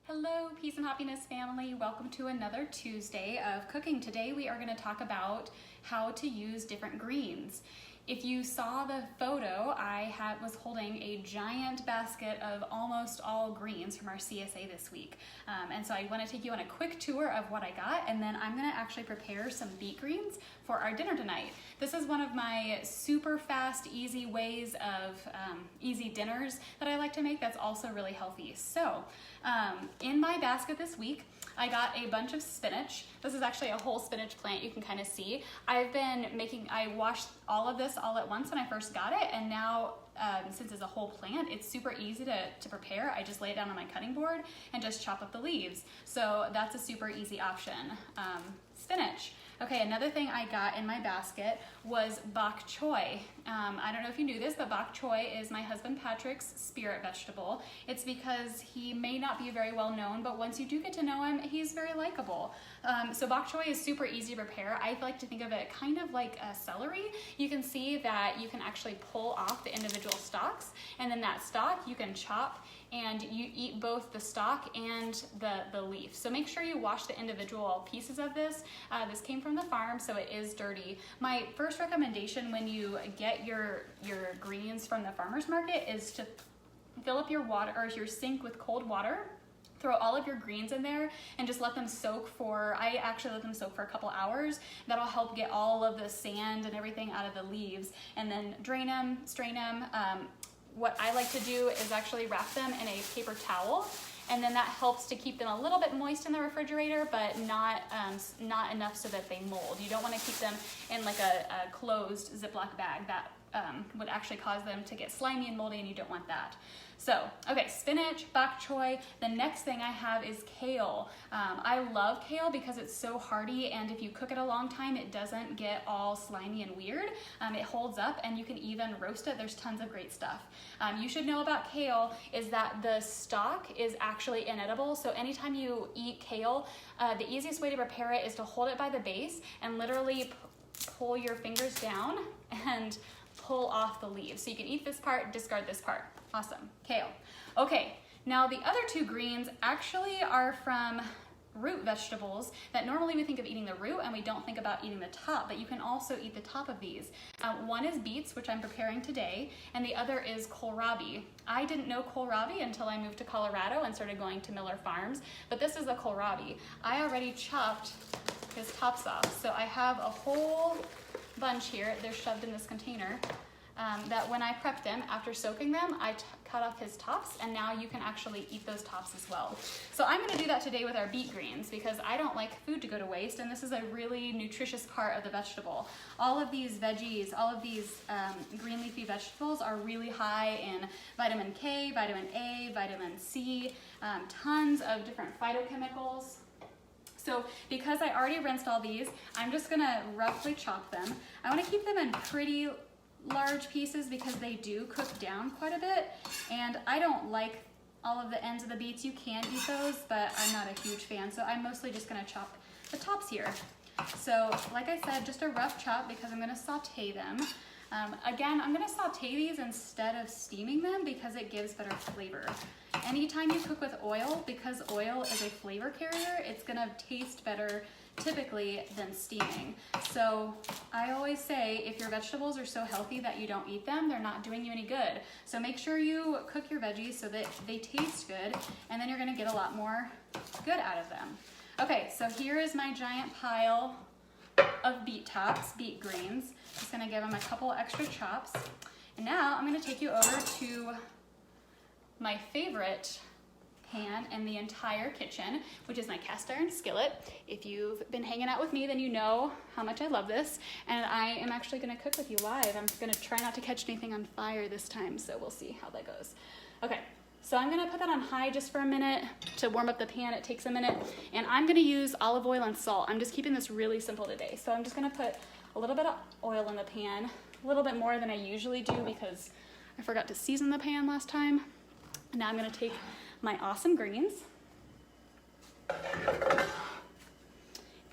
Hello, peace and happiness family. Welcome to another Tuesday of cooking. Today we are going to talk about how to use different greens. If you saw the photo, I was holding a giant basket of almost all greens from our CSA this week. And so I want to take you on a quick tour of what I got, and then I'm going to actually prepare some beet greens for our dinner tonight. This is one of my super fast, easy ways of easy dinners that I like to make that's also really healthy. So in my basket this week, I got a bunch of spinach. This is actually a whole spinach plant, you can kind of see. I washed all of this all at once when I first got it, and now since it's a whole plant, it's super easy to prepare. I just lay it down on my cutting board and just chop up the leaves. So that's a super easy option. Spinach. Okay, another thing I got in my basket was bok choy. I don't know if you knew this, but bok choy is my husband Patrick's spirit vegetable. It's because he may not be very well known, but once you do get to know him, he's very likable. So bok choy is super easy to prepare. I like to think of it kind of like a celery. You can see that you can actually pull off the individual stalks, and then that stalk you can chop, and you eat both the stalk and the leaf. So make sure you wash the individual pieces of this. This came from the farm, so it is dirty. My first recommendation when you get your greens from the farmer's market is to fill up your water or your sink with cold water. Throw all of your greens in there and just let them soak I actually let them soak for a couple hours. That'll help get all of the sand and everything out of the leaves, and then drain them, strain them. What I like to do is actually wrap them in a paper towel, and then that helps to keep them a little bit moist in the refrigerator, but not enough so that they mold. You don't want to keep them in like a closed Ziploc bag. That would actually cause them to get slimy and moldy, and you don't want that. So, okay, spinach, bok choy. The next thing I have is kale. I love kale because it's so hearty, and if you cook it a long time, it doesn't get all slimy and weird. It holds up, and you can even roast it. There's tons of great stuff. You should know about kale is that the stalk is actually inedible, so anytime you eat kale, the easiest way to prepare it is to hold it by the base and literally pull your fingers down and pull off the leaves. So you can eat this part, discard this part. Awesome, kale. Okay, now the other two greens actually are from root vegetables that normally we think of eating the root and we don't think about eating the top, but you can also eat the top of these. One is beets, which I'm preparing today, and the other is kohlrabi. I didn't know kohlrabi until I moved to Colorado and started going to Miller Farms, but this is a kohlrabi. I already chopped his tops off, so I have a whole bunch here. They're shoved in this container. That when I prepped them, after soaking them, I cut off his tops, and now you can actually eat those tops as well. So I'm gonna do that today with our beet greens because I don't like food to go to waste, and this is a really nutritious part of the vegetable. All of these veggies, all of these green leafy vegetables are really high in vitamin K, vitamin A, vitamin C, tons of different phytochemicals. So because I already rinsed all these, I'm just gonna roughly chop them. I wanna keep them in pretty large pieces because they do cook down quite a bit, and I don't like all of the ends of the beets. You can eat those, but I'm not a huge fan, so I'm mostly just gonna chop the tops here. So like I said, just a rough chop because I'm gonna saute them. Again, I'm gonna saute these instead of steaming them because it gives better flavor. Anytime you cook with oil, because oil is a flavor carrier, it's gonna taste better typically than steaming. So I always say if your vegetables are so healthy that you don't eat them, they're not doing you any good. So make sure you cook your veggies so that they taste good, and then you're gonna get a lot more good out of them. Okay, so here is my giant pile of beet tops, beet greens. Just gonna give them a couple extra chops. And now I'm gonna take you over to my favorite pan in the entire kitchen, which is my cast iron skillet. If you've been hanging out with me, then you know how much I love this, and I am actually gonna cook with you live. I'm gonna try not to catch anything on fire this time, so we'll see how that goes. Okay, so I'm gonna put that on high just for a minute to warm up the pan. It takes a minute, and I'm gonna use olive oil and salt. I'm just keeping this really simple today. So I'm just gonna put a little bit of oil in the pan, a little bit more than I usually do because I forgot to season the pan last time. Now I'm gonna take my awesome greens,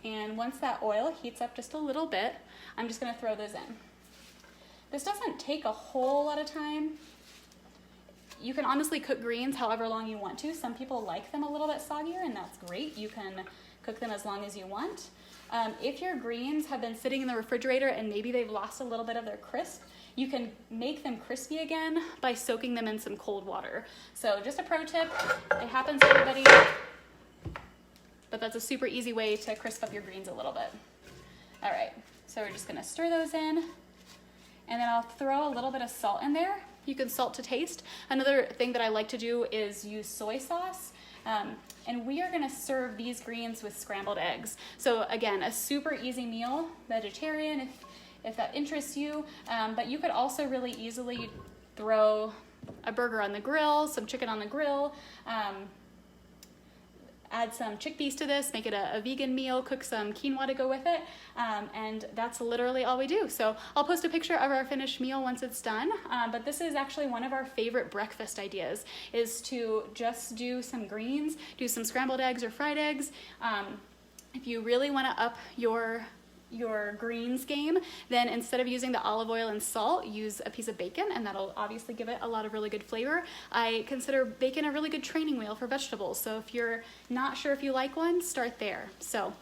and once that oil heats up just a little bit, I'm just gonna throw those in. This doesn't take a whole lot of time. you can honestly cook greens however long you want to. Some people like them a little bit soggier, and that's great. You can cook them as long as you want. If your greens have been sitting in the refrigerator and maybe they've lost a little bit of their crisp, you can make them crispy again by soaking them in some cold water. So just a pro tip, it happens to everybody, but that's a super easy way to crisp up your greens a little bit. All right, so we're just gonna stir those in, and then I'll throw a little bit of salt in there. You can salt to taste. Another thing that I like to do is use soy sauce. And we are gonna serve these greens with scrambled eggs. So again, a super easy meal, vegetarian if that interests you, but you could also really easily throw a burger on the grill, some chicken on the grill, add some chickpeas to this, make it a vegan meal, cook some quinoa to go with it, and that's literally all we do. So I'll post a picture of our finished meal once it's done, but this is actually one of our favorite breakfast ideas, is to just do some greens, do some scrambled eggs or fried eggs. If you really wanna up your greens game, then instead of using the olive oil and salt, use a piece of bacon, and that'll obviously give it a lot of really good flavor. I consider bacon a really good training wheel for vegetables, so if you're not sure if you like one, start there. So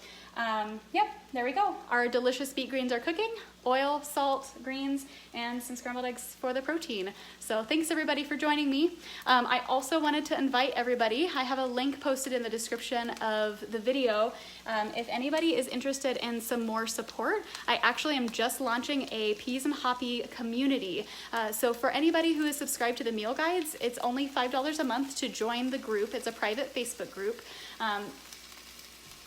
yep, there we go. Our delicious beet greens are cooking. Oil, salt, greens, and some scrambled eggs for the protein. So thanks everybody for joining me. I also wanted to invite everybody. I have a link posted in the description of the video. If anybody is interested in some more support, I actually am just launching a Peas and Hoppy community. So for anybody who is subscribed to the meal guides, it's only $5 a month to join the group. It's a private Facebook group.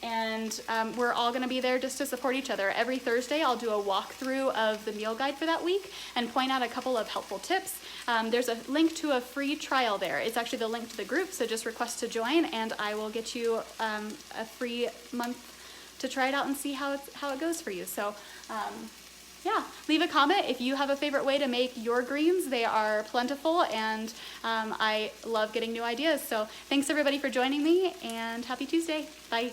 And we're all gonna be there just to support each other. Every Thursday, I'll do a walkthrough of the meal guide for that week and point out a couple of helpful tips. There's a link to a free trial there. It's actually the link to the group, so just request to join and I will get you a free month to try it out and see how it goes for you. So yeah, leave a comment if you have a favorite way to make your greens. They are plentiful and I love getting new ideas. So thanks everybody for joining me and happy Tuesday. Bye.